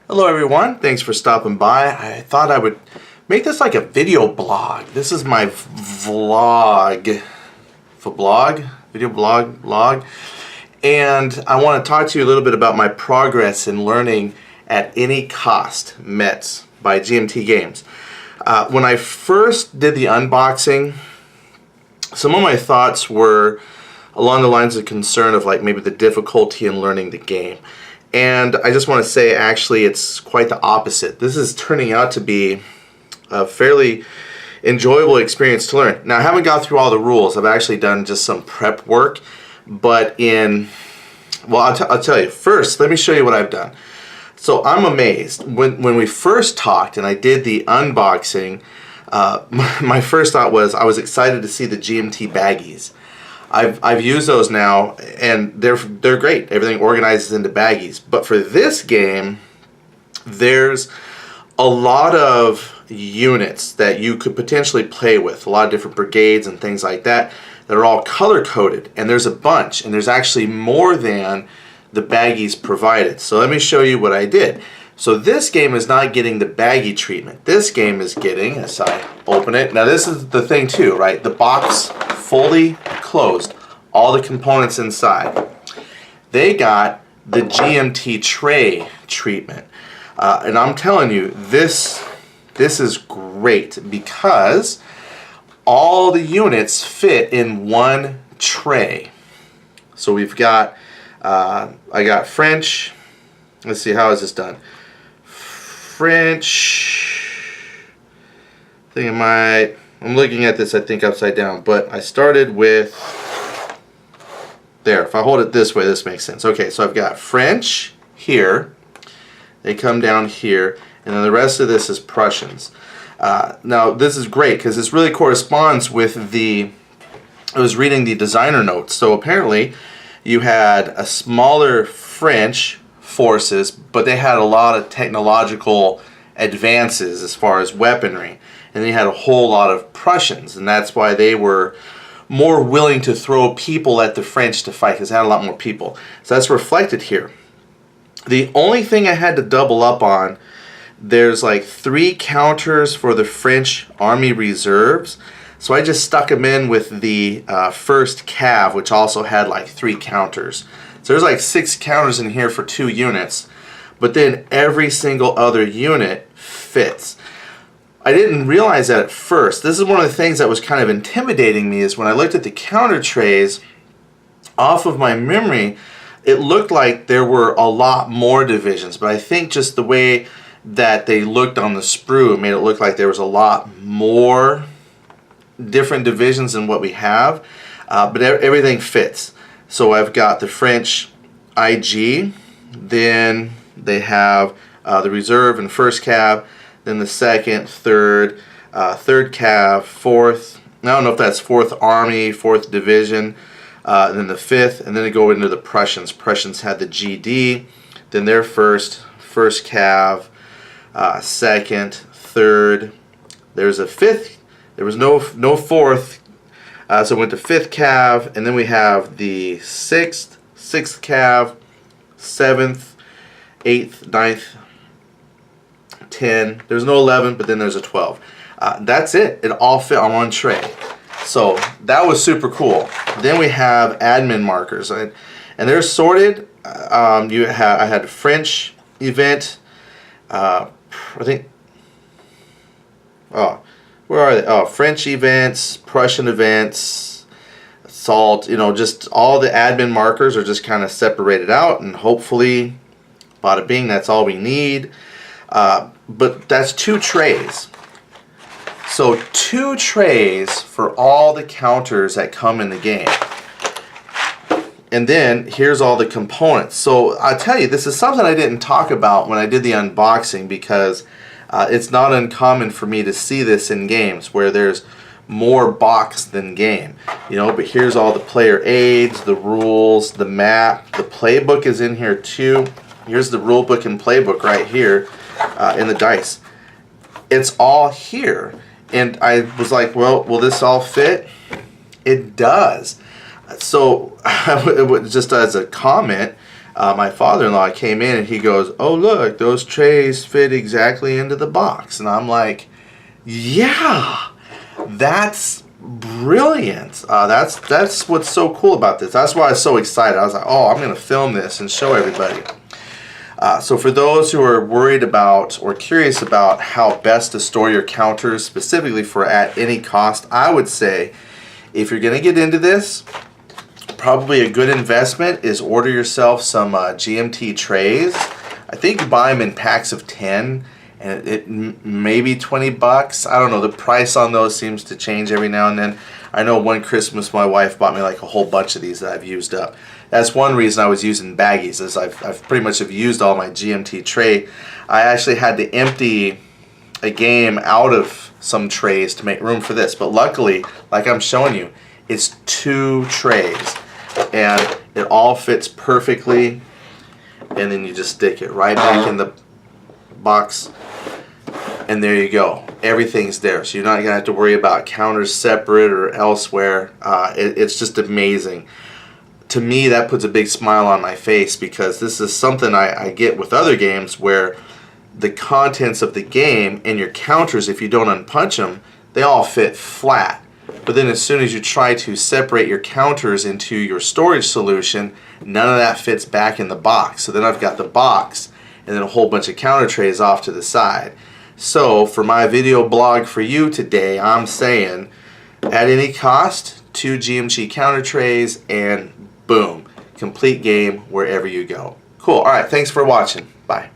Hello everyone, thanks for stopping by. I thought I would make this like a video blog. This is my video blog, and I want to talk to you a little bit about my progress in learning at any cost METS by GMT Games. When I first did the unboxing, some of my thoughts were along the lines of concern of like maybe the difficulty in learning the game. And I just want to say, actually, it's quite the opposite. This is turning out to be a fairly enjoyable experience to learn. Now, I haven't got through all the rules. I've actually done just some prep work. But I'll tell you. First, let me show you what I've done. So I'm amazed. When we first talked and I did the unboxing, my first thought was I was excited to see the GMT baggies. I've used those now, and they're great. Everything organizes into baggies. But for this game, there's a lot of units that you could potentially play with, a lot of different brigades and things like that are all color-coded, and there's a bunch, and there's actually more than the baggies provided. So let me show you what I did. So this game is not getting the baggie treatment. This game is getting, as I open it, now this is the thing too, right? The box fully closed, all the components inside. They got the GMT tray treatment. And I'm telling you, this is great because all the units fit in one tray. So we've got, I got French. Let's see, how is this done? French. I'm looking at this, I think, upside down, but I started with, there, if I hold it this way, this makes sense. Okay, so I've got French here, they come down here, and then the rest of this is Prussians. Now, this is great, because this really corresponds with I was reading the designer notes, so apparently you had a smaller French forces, but they had a lot of technological advances as far as weaponry. And they had a whole lot of Prussians, and that's why they were more willing to throw people at the French to fight, because they had a lot more people. So that's reflected here. The only thing I had to double up on, there's like 3 counters for the French Army Reserves. So I just stuck them in with the first Cav, which also had like 3 counters. So there's like 6 counters in here for 2 units, but then every single other unit fits. I didn't realize that at first. This is one of the things that was kind of intimidating me, is when I looked at the counter trays, off of my memory, it looked like there were a lot more divisions, but I think just the way that they looked on the sprue made it look like there was a lot more different divisions than what we have, but everything fits. So I've got the French IG, then they have the reserve and first Cav, then the second, third Cav, fourth, I don't know if that's 4th Army, 4th Division, then the 5th, and then they go into the Prussians. Prussians had the GD, then their first Cav, second, third, there's a 5th, there was no 4th, so it went to 5th Cav, and then we have the 6th Cav, 7th, 8th, 9th, 10. There's no 11, but then there's a 12. That's it. It all fit on one tray. So that was super cool. Then we have admin markers, and they're sorted. I had a French event. I think. Oh, where are they? Oh, French events, Prussian events, assault. Just all the admin markers are just kind of separated out, and hopefully, bada bing, that's all we need. But that's 2 trays. So 2 trays for all the counters that come in the game. And then here's all the components. So I'll tell you, this is something I didn't talk about when I did the unboxing, because it's not uncommon for me to see this in games where there's more box than game. But here's all the player aids, the rules, the map, the playbook is in here too. Here's the rule book and playbook right here. In the dice. It's all here. And I was like, well, will this all fit? It does. So just as a comment, my father-in-law came in and he goes, "Oh look, those trays fit exactly into the box." And I'm like, "Yeah, that's brilliant. That's what's so cool about this." That's why I was so excited. I was like, "Oh, I'm gonna film this and show everybody." So for those who are worried about or curious about how best to store your counters, specifically for at any cost, I would say if you're gonna get into this, probably a good investment is order yourself some GMT trays. I think you buy them in packs of 10, and it maybe $20. I don't know. The price on those seems to change every now and then. I know one Christmas my wife bought me like a whole bunch of these that I've used up. That's one reason I was using baggies, is I've pretty much have used all my GMT tray. I actually had to empty a game out of some trays to make room for this, but luckily, like I'm showing you, it's 2 trays and it all fits perfectly, and then you just stick it right back in the box, and there you go. Everything's there, so you're not gonna have to worry about counters separate or elsewhere. It's just amazing. To me, that puts a big smile on my face, because this is something I get with other games where the contents of the game and your counters, if you don't unpunch them, they all fit flat. But then as soon as you try to separate your counters into your storage solution, none of that fits back in the box. So then I've got the box and then a whole bunch of counter trays off to the side. So for my video blog for you today, I'm saying at any cost, 2 GMT counter trays, and boom, complete game wherever you go. Cool. All right, thanks for watching. Bye.